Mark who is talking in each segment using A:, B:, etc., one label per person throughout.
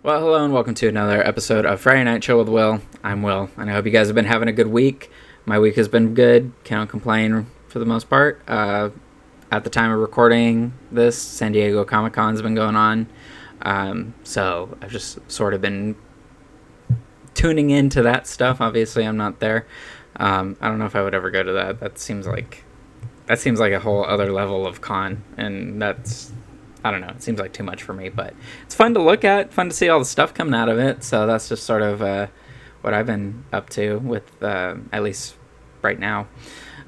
A: Well, hello and welcome to another episode of Friday Night Chill with Will. I'm Will, and I hope you guys have been having a good week. My week has been good. Can't complain for the most part. At the time of recording this, San Diego Comic-Con's been going on. So I've just sort of been tuning into that stuff. Obviously, I'm not there. I don't know if I would ever go to that. That seems like a whole other level of con, and I don't know, it seems like too much for me, but it's fun to look at, fun to see all the stuff coming out of it. So that's just sort of what I've been up to with at least right now.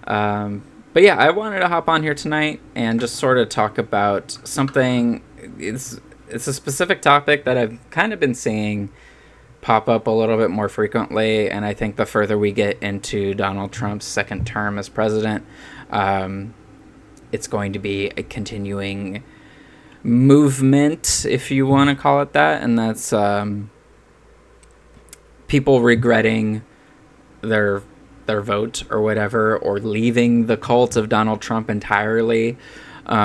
A: But yeah, I wanted to hop on here tonight and just sort of talk about something. It's a specific topic that I've kind of been seeing pop up a little bit more frequently, and I think the further we get into Donald Trump's second term as president, it's going to be a continuing movement, if you want to call it that, and that's people regretting their vote or whatever, or leaving the cult of Donald Trump entirely,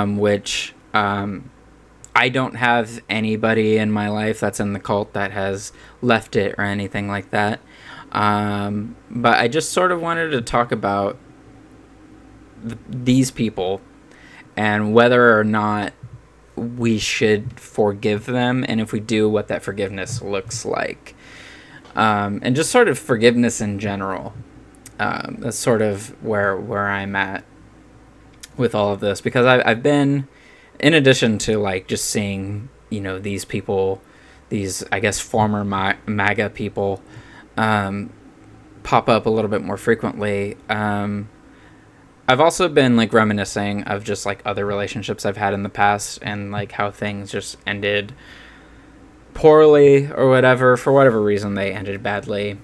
A: which I don't have anybody in my life that's in the cult that has left it or anything like that, but I just sort of wanted to talk about these people and whether or not we should forgive them, and if we do, what that forgiveness looks like, and just sort of forgiveness in general. That's sort of where I'm at with all of this, because I've been, in addition to like just seeing, these people, these, I guess, former MAGA people pop up a little bit more frequently. I've also been like reminiscing of just like other relationships I've had in the past, and like how things just ended poorly or whatever, for whatever reason they ended badly.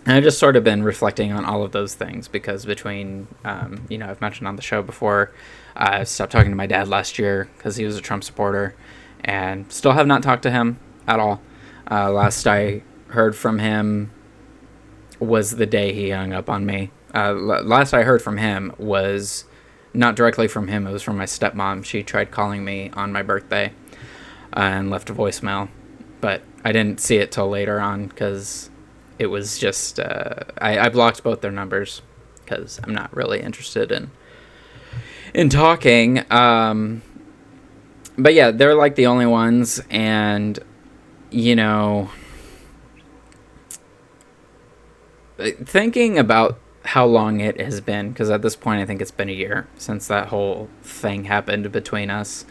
A: And I've just sort of been reflecting on all of those things, because between, I've mentioned on the show before, I stopped talking to my dad last year because he was a Trump supporter, and still have not talked to him at all. Last I heard from him was the day he hung up on me. Last I heard from him was not directly from him. It was from my stepmom. She tried calling me on my birthday and left a voicemail, but I didn't see it till later on because it was just I blocked both their numbers because I'm not really interested in talking. But yeah, they're like the only ones, and thinking about how long it has been, because at this point I think it's been a year since that whole thing happened between us,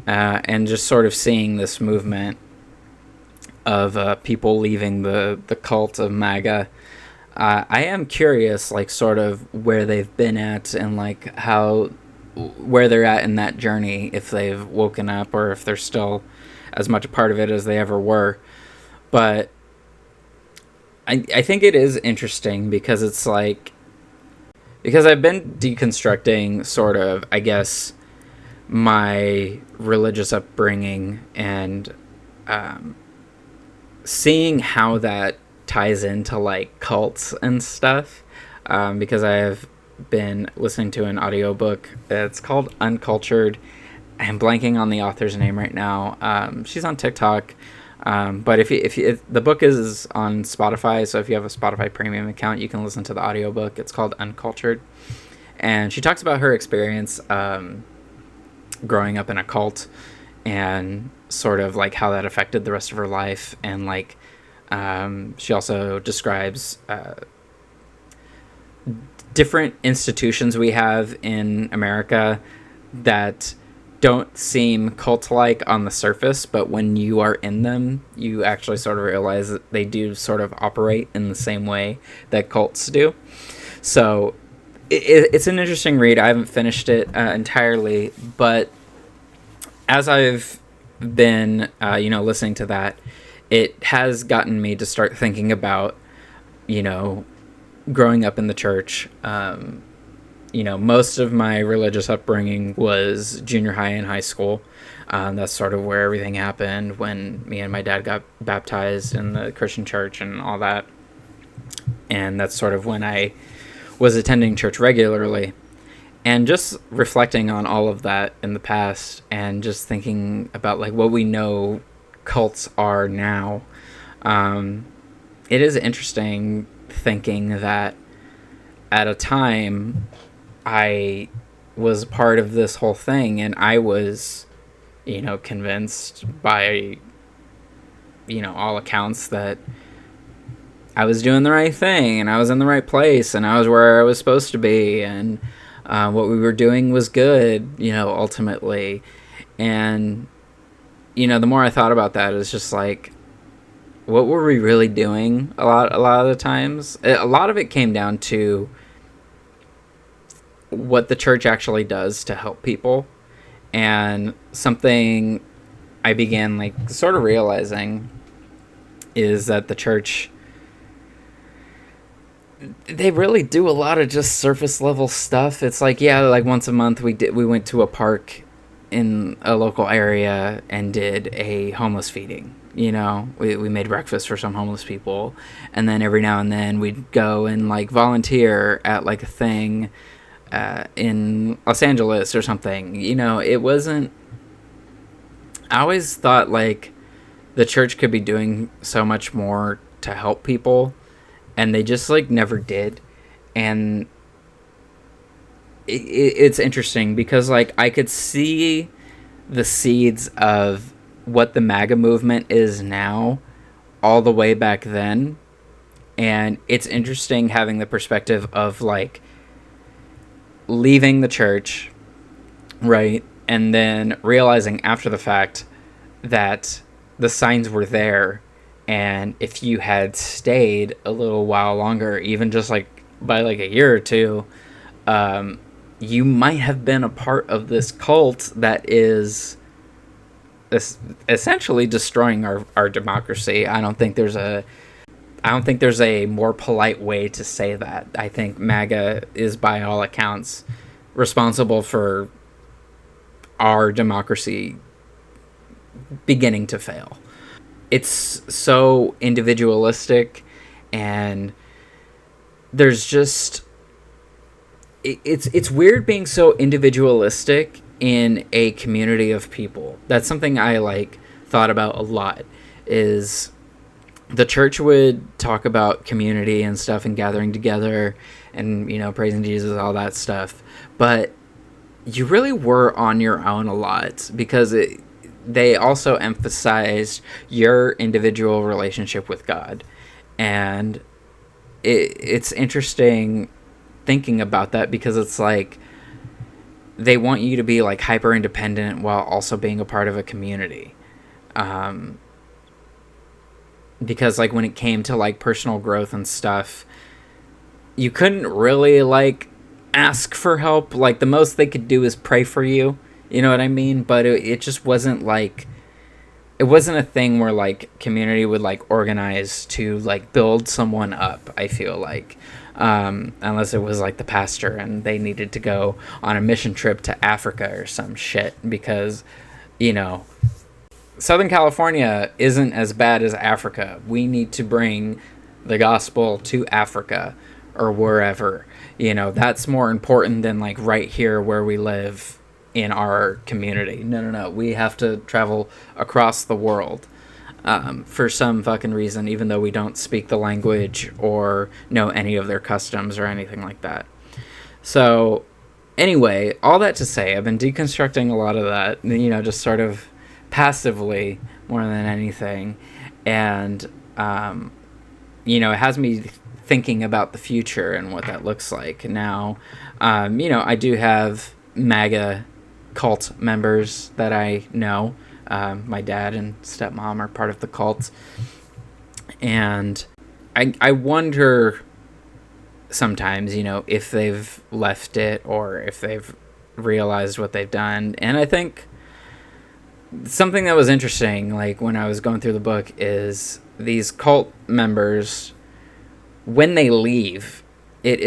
A: and just sort of seeing this movement of people leaving the cult of MAGA, I am curious, like, sort of where they've been at, and like where they're at in that journey, if they've woken up or if they're still as much a part of it as they ever were. But I think it is interesting because it's like, because I've been deconstructing sort of, I guess, my religious upbringing, and seeing how that ties into like cults and stuff, because I have been listening to an audiobook. It's called Uncultured. I'm blanking on the author's name right now. She's on TikTok. But if the book is on Spotify, so if you have a Spotify premium account, you can listen to the audiobook. It's called Uncultured, and she talks about her experience growing up in a cult, and sort of like how that affected the rest of her life, and like she also describes different institutions we have in America that don't seem cult-like on the surface, but when you are in them, you actually sort of realize that they do sort of operate in the same way that cults do. So it's an interesting read. I haven't finished it entirely, but as I've been, listening to that, it has gotten me to start thinking about, growing up in the church. Most of my religious upbringing was junior high and high school. That's sort of where everything happened when me and my dad got baptized in the Christian church and all that. And that's sort of when I was attending church regularly. And just reflecting on all of that in the past, and just thinking about like what we know cults are now. It is interesting thinking that at a time I was part of this whole thing, and I was, convinced by, all accounts that I was doing the right thing, and I was in the right place, and I was where I was supposed to be, and what we were doing was good, ultimately. And, the more I thought about that, it's just like, what were we really doing a lot of the times? A lot of it came down to what the church actually does to help people. And something I began sort of realizing is that the church, they really do a lot of just surface level stuff. It's once a month we went to a park in a local area and did a homeless feeding. We made breakfast for some homeless people, and then every now and then we'd go and volunteer at a thing in Los Angeles or something. It wasn't, I always thought the church could be doing so much more to help people, and they just never did. And it's interesting because I could see the seeds of what the MAGA movement is now all the way back then. And it's interesting having the perspective of leaving the church, right? And then realizing after the fact that the signs were there, and if you had stayed a little while longer, even just by a year or two, you might have been a part of this cult that is essentially destroying our democracy. I don't think there's a more polite way to say that. I think MAGA is, by all accounts, responsible for our democracy beginning to fail. It's so individualistic, and there's just, it's weird being so individualistic in a community of people. That's something I thought about a lot. Is the church would talk about community and stuff and gathering together and praising Jesus, all that stuff, but you really were on your own a lot, because they also emphasized your individual relationship with God. And it's interesting thinking about that, because it's they want you to be hyper independent while also being a part of a community. Because when it came to personal growth and stuff, you couldn't really ask for help. The most they could do is pray for you. You know what I mean? But it just wasn't it wasn't a thing where community would organize to build someone up, I feel unless it was the pastor and they needed to go on a mission trip to Africa or some shit, because Southern California isn't as bad as Africa. We need to bring the gospel to Africa or wherever. That's more important than right here where we live in our community. No. We have to travel across the world for some fucking reason, even though we don't speak the language or know any of their customs or anything like that. So anyway, all that to say, I've been deconstructing a lot of that, just sort of passively more than anything. And, it has me thinking about the future and what that looks like. Now, I do have MAGA cult members that I know. My dad and stepmom are part of the cult. And I wonder sometimes, if they've left it or if they've realized what they've done. And I think something that was interesting, when I was going through the book, is these cult members, when they leave, they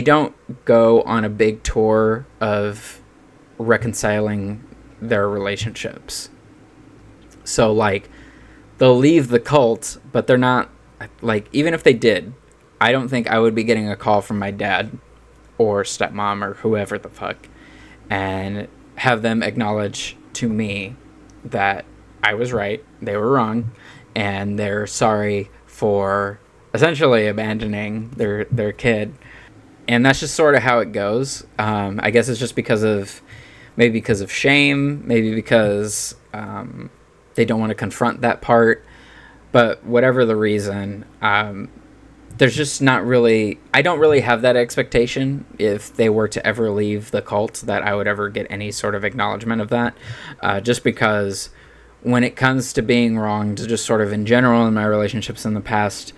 A: don't go on a big tour of reconciling their relationships. So they'll leave the cult, but they're not even if they did, I don't think I would be getting a call from my dad or stepmom or whoever the fuck and have them acknowledge to me that I was right, they were wrong, and they're sorry for essentially abandoning their kid. And that's just sort of how it goes. I guess it's just maybe because of shame, maybe because they don't want to confront that part. But whatever the reason, there's just not really, I don't really have that expectation if they were to ever leave the cult that I would ever get any sort of acknowledgement of that. Just because when it comes to being wronged, just sort of in general in my relationships in the past,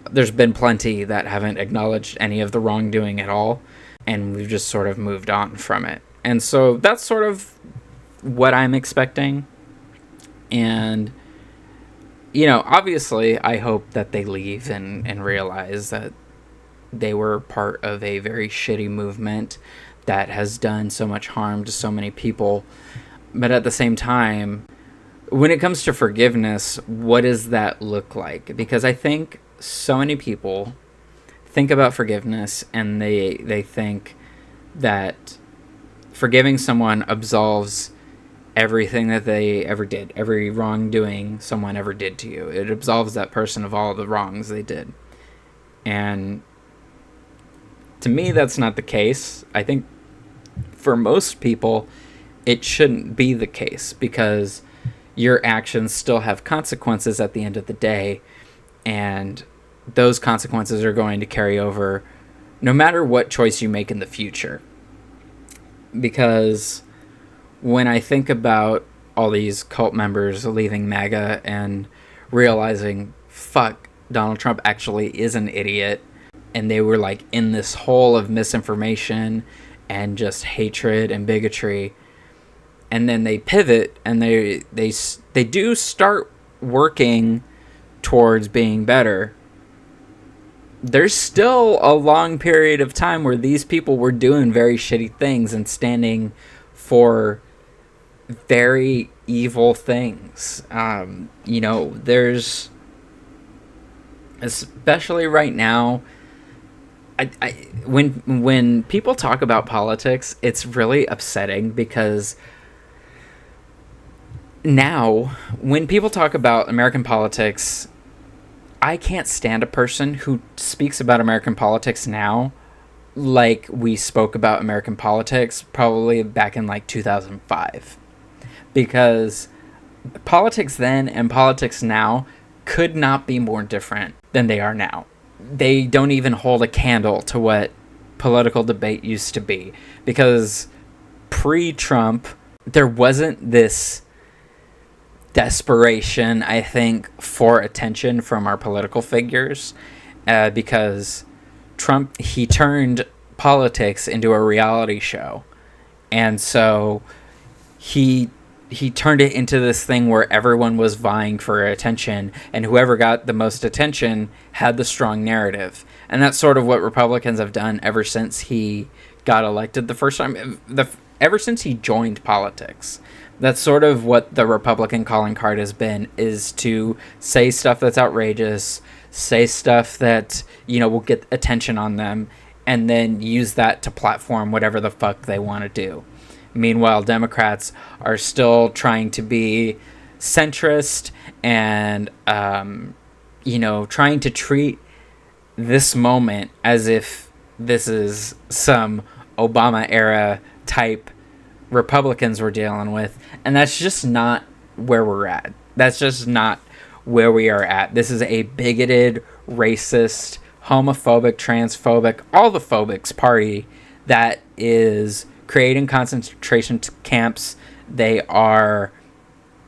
A: there's been plenty that haven't acknowledged any of the wrongdoing at all, and we've just sort of moved on from it. And so that's sort of what I'm expecting. And, you know, obviously I hope that they leave and realize that they were part of a very shitty movement that has done so much harm to so many people. But at the same time, when it comes to forgiveness, what does that look like? Because I think so many people think about forgiveness and they think that forgiving someone absolves everything that they ever did, every wrongdoing someone ever did to you. It absolves that person of all the wrongs they did. And to me, that's not the case. I think for most people, it shouldn't be the case, because your actions still have consequences at the end of the day, and those consequences are going to carry over no matter what choice you make in the future. Because when I think about all these cult members leaving MAGA and realizing, fuck, Donald Trump actually is an idiot, and they were like in this hole of misinformation and just hatred and bigotry, and then they pivot and they do start working towards being better, there's still a long period of time where these people were doing very shitty things and standing for very evil things. You know, there's, especially right now, when people talk about politics, it's really upsetting, because now when people talk about American politics, I can't stand a person who speaks about American politics now like we spoke about American politics probably back in like 2005. Because politics then and politics now could not be more different than they are now. They don't even hold a candle to what political debate used to be. Because pre-Trump, there wasn't this desperation, I think, for attention from our political figures, because Trump, he turned politics into a reality show, and so he turned it into this thing where everyone was vying for attention, and whoever got the most attention had the strong narrative. And that's sort of what Republicans have done ever since he got elected the first time, ever since he joined politics. That's sort of what the Republican calling card has been, is to say stuff that's outrageous, say stuff that, you know, will get attention on them, and then use that to platform whatever the fuck they want to do. Meanwhile, Democrats are still trying to be centrist and, you know, trying to treat this moment as if this is some Obama-era type Republicans we're dealing with, and that's just not where we're at. That's just not where we are at. This is a bigoted, racist, homophobic, transphobic, all the phobics party that is creating concentration camps. They are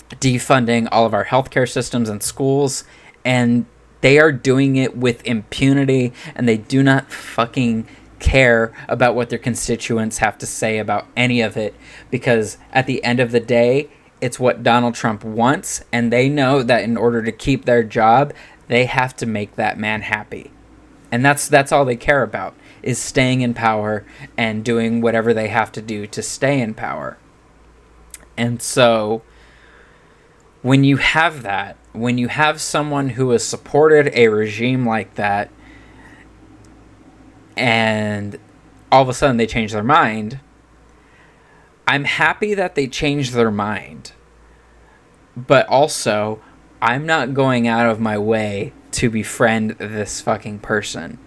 A: defunding all of our healthcare systems and schools, and they are doing it with impunity, and they do not fucking care about what their constituents have to say about any of it, because at the end of the day, it's what Donald Trump wants, and they know that in order to keep their job, they have to make that man happy. And that's all they care about, is staying in power and doing whatever they have to do to stay in power. And so when you have that, when you have someone who has supported a regime like that, and all of a sudden they change their mind, I'm happy that they changed their mind. But also, I'm not going out of my way to befriend this fucking person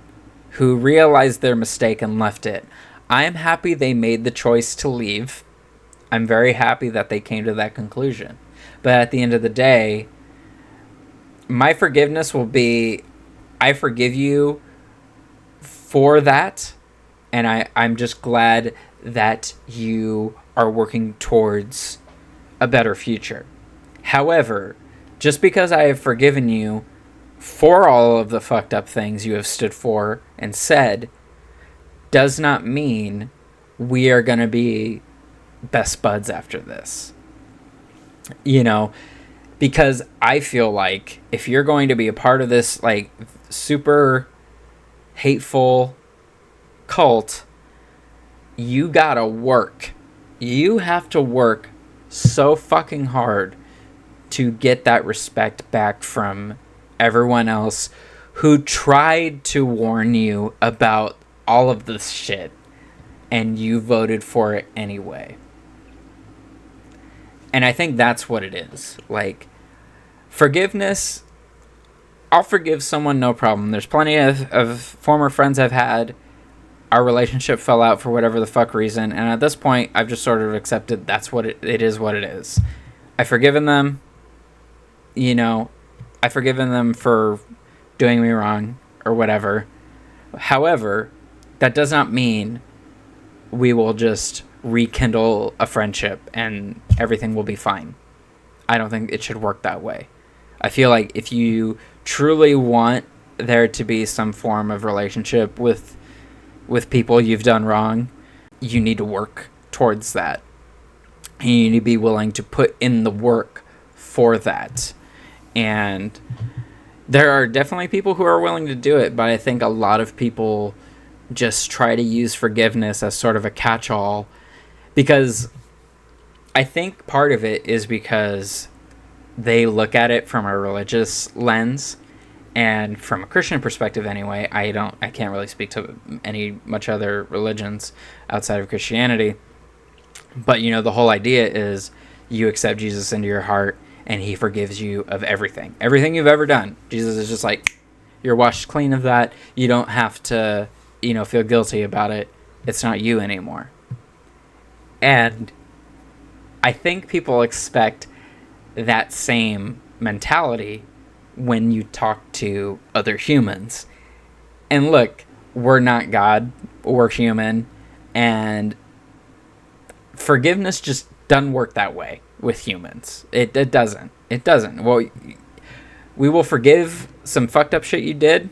A: who realized their mistake and left it. I am happy they made the choice to leave. I'm very happy that they came to that conclusion. But at the end of the day, my forgiveness will be, I forgive you for that, and I'm just glad that you are working towards a better future. However, just because I have forgiven you for all of the fucked up things you have stood for and said, does not mean we are going to be best buds after this. You know, because I feel like if you're going to be a part of this, like, super hateful cult, you gotta work. You have to work so fucking hard to get that respect back from everyone else who tried to warn you about all of this shit and you voted for it anyway. And I think that's what it is. Like, forgiveness, I'll forgive someone, no problem. There's plenty of former friends I've had. Our relationship fell out for whatever the fuck reason. And at this point, I've just sort of accepted that's what it is what it is. I've forgiven them. You know, I've forgiven them for doing me wrong or whatever. However, that does not mean we will just rekindle a friendship and everything will be fine. I don't think it should work that way. I feel like if you truly want there to be some form of relationship with people you've done wrong, you need to work towards that. And you need to be willing to put in the work for that. And there are definitely people who are willing to do it, but I think a lot of people just try to use forgiveness as sort of a catch-all, because I think part of it is because they look at it from a religious lens, and from a Christian perspective anyway. I can't really speak to any much other religions outside of Christianity, but you know, the whole idea is you accept Jesus into your heart and he forgives you of everything you've ever done. Jesus is just like, you're washed clean of that. You don't have to, you know, feel guilty about it. It's not you anymore. And I think people expect that same mentality when you talk to other humans. And look, we're not God, we're human, and forgiveness just doesn't work that way with humans. It doesn't. It doesn't. Well, we will forgive some fucked up shit you did.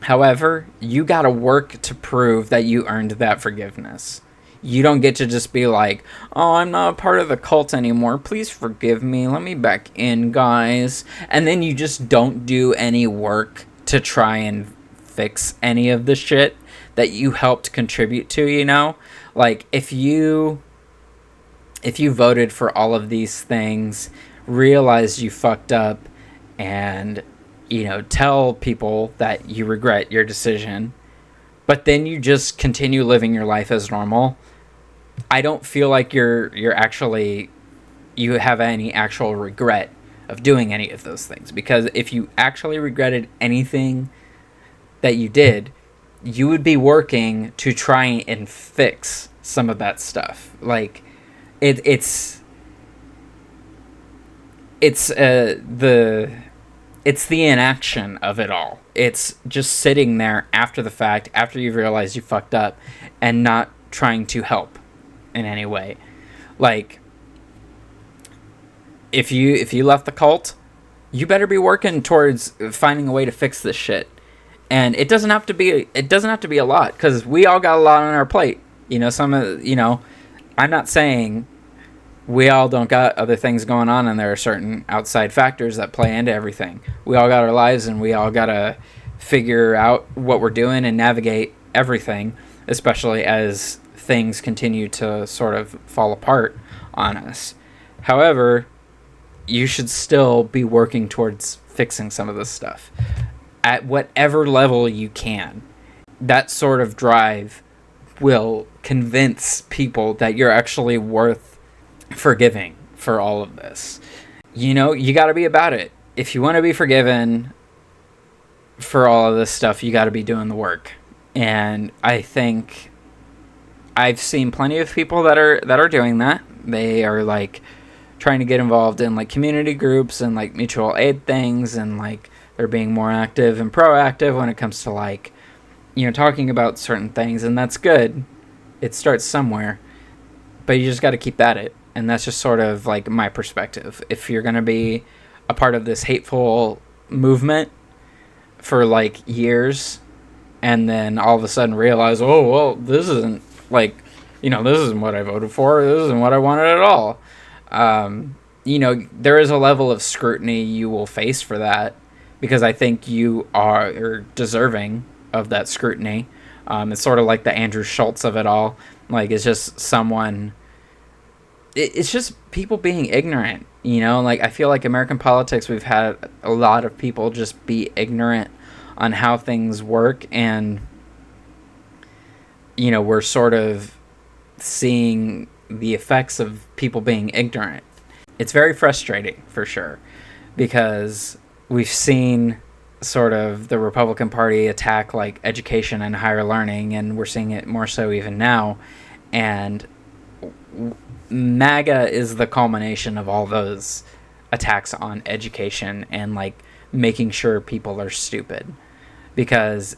A: However, you gotta work to prove that you earned that forgiveness. You don't get to just be like, oh, I'm not a part of the cult anymore. Please forgive me. Let me back in, guys. And then you just don't do any work to try and fix any of the shit that you helped contribute to, you know? Like, if you voted for all of these things, realize you fucked up, and, you know, tell people that you regret your decision, but then you just continue living your life as normal, I don't feel like you have any actual regret of doing any of those things. Because if you actually regretted anything that you did, you would be working to try and fix some of that stuff. Like, it's the inaction of it all. It's just sitting there after the fact, after you've realized you fucked up, and not trying to help in any way. Like, if you left the cult, you better be working towards finding a way to fix this shit. And it doesn't have to be a lot, because we all got a lot on our plate. You know, I'm not saying we all don't got other things going on, and there are certain outside factors that play into everything. We all got our lives, and we all gotta figure out what we're doing and navigate everything, especially as things continue to sort of fall apart on us. However, you should still be working towards fixing some of this stuff at whatever level you can. That sort of drive will convince people that you're actually worth forgiving for all of this. you got to be about it. If you want to be forgiven for all of this stuff, you got to be doing the work. And I think I've seen plenty of people that are doing that. They are like trying to get involved in like community groups and like mutual aid things, and like they're being more active and proactive when it comes to like talking about certain things, and that's good. It starts somewhere, but you just got to keep at it. And that's just sort of like my perspective. If you're going to be a part of this hateful movement for like years, and then all of a sudden realize, oh, well, this isn't like, this isn't what I voted for. This isn't what I wanted at all. There is a level of scrutiny you will face for that, because I think you are deserving of that scrutiny. It's sort of like the Andrew Schultz of it all. Like, it's just someone... It's just people being ignorant, Like, I feel like American politics, we've had a lot of people just be ignorant on how things work, and, we're sort of seeing the effects of people being ignorant. It's very frustrating, for sure, because we've seen sort of the Republican Party attack, like, education and higher learning, and we're seeing it more so even now, and MAGA is the culmination of all those attacks on education and like making sure people are stupid, because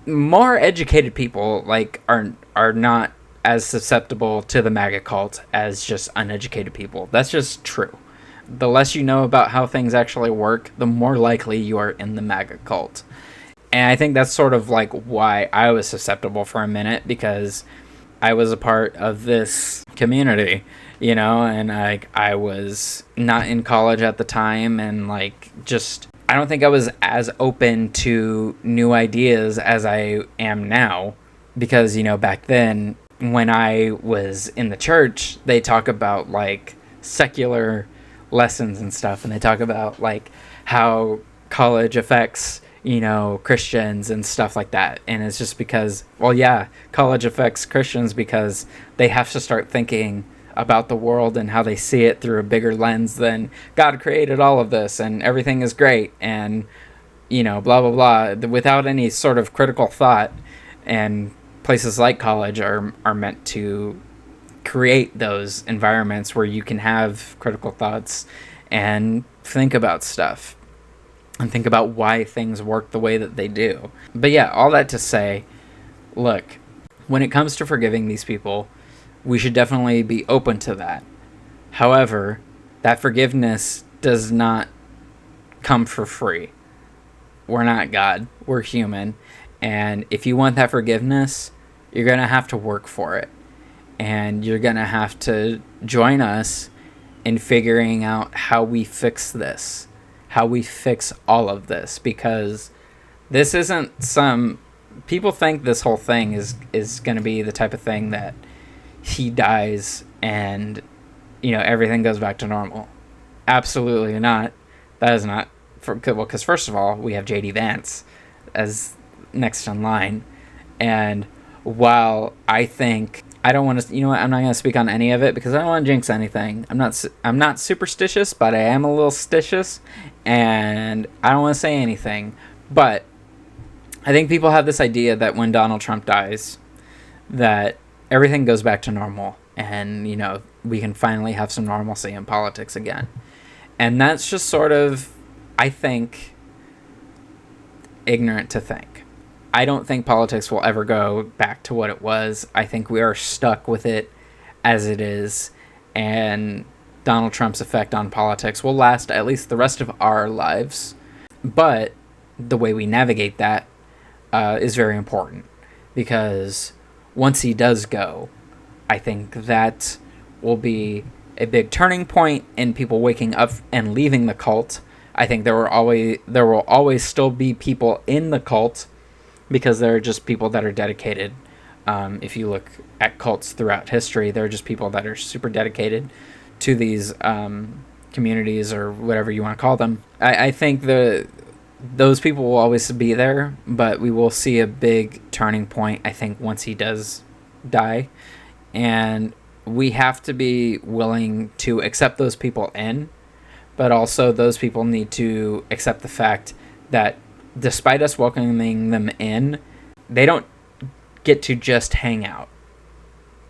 A: more educated people like are not as susceptible to the MAGA cult as just uneducated people. That's just true. The less you know about how things actually work, the more likely you are in the MAGA cult. And I think that's sort of like why I was susceptible for a minute, because I was a part of this community, and I was not in college at the time, and like just I don't think I was as open to new ideas as I am now, because back then when I was in the church, they talk about like secular lessons and stuff, and they talk about like how college affects Christians and stuff like that. And it's just because, well, yeah, college affects Christians because they have to start thinking about the world and how they see it through a bigger lens than God created all of this and everything is great and, blah, blah, blah, without any sort of critical thought. And places like college are meant to create those environments where you can have critical thoughts and think about stuff. And think about why things work the way that they do. But yeah, all that to say, look, when it comes to forgiving these people, we should definitely be open to that. However, that forgiveness does not come for free. We're not God. We're human. And if you want that forgiveness, you're going to have to work for it. And you're going to have to join us in figuring out how we fix this. How we fix all of this, because this isn't some people think this whole thing is going to be the type of thing that he dies and everything goes back to normal. Absolutely not. That is not because first of all, we have JD Vance as next in line, and while I think I don't want to, I'm not going to speak on any of it because I don't want to jinx anything. I'm not superstitious, but I am a little stitious, and I don't want to say anything. But I think people have this idea that when Donald Trump dies, that everything goes back to normal, and we can finally have some normalcy in politics again. And that's just sort of, I think, ignorant to think. I don't think politics will ever go back to what it was. I think we are stuck with it as it is, and Donald Trump's effect on politics will last at least the rest of our lives. But the way we navigate that is very important, because once he does go, I think that will be a big turning point in people waking up and leaving the cult. I think there will always still be people in the cult, because there are just people that are dedicated. If you look at cults throughout history, there are just people that are super dedicated to these communities, or whatever you want to call them. I think those people will always be there, but we will see a big turning point, I think, once he does die. And we have to be willing to accept those people in, but also those people need to accept the fact that despite us welcoming them in, they don't get to just hang out.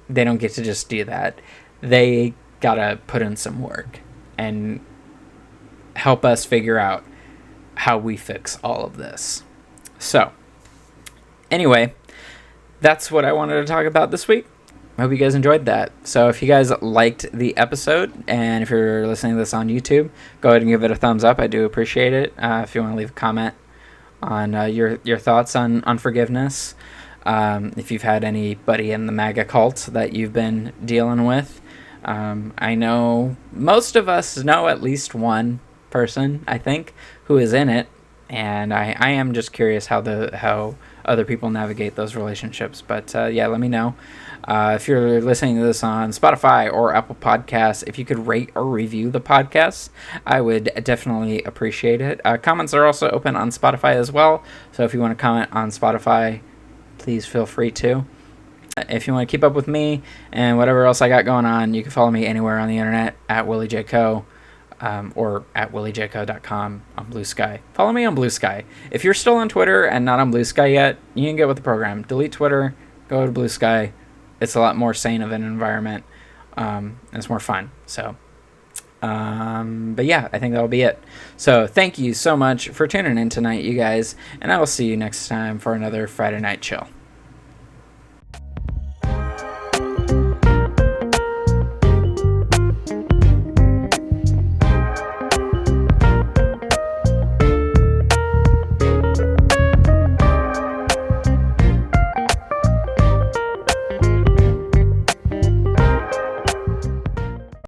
A: They don't get to just do that. They gotta put in some work and help us figure out how we fix all of this. So, anyway, that's what I wanted to talk about this week. I hope you guys enjoyed that. So if you guys liked the episode, and if you're listening to this on YouTube, go ahead and give it a thumbs up. I do appreciate it. If you want to leave a comment on your thoughts on forgiveness, if you've had anybody in the MAGA cult that you've been dealing with, I know most of us know at least one person, I think, who is in it, and I am just curious how other people navigate those relationships. But yeah, let me know. If you're listening to this on Spotify or Apple Podcasts, if you could rate or review the podcast, I would definitely appreciate it. Comments are also open on Spotify as well, so if you want to comment on Spotify, please feel free to. If you want to keep up with me and whatever else I got going on, you can follow me anywhere on the internet at WillieJCo, or at williejco.com on Blue Sky. Follow me on Blue Sky. If you're still on Twitter and not on Blue Sky yet, you can get with the program. Delete Twitter, go to Blue Sky. It's a lot more sane of an environment. And it's more fun. So, but yeah, I think that'll be it. So thank you so much for tuning in tonight, you guys. And I will see you next time for another Friday Night Chill.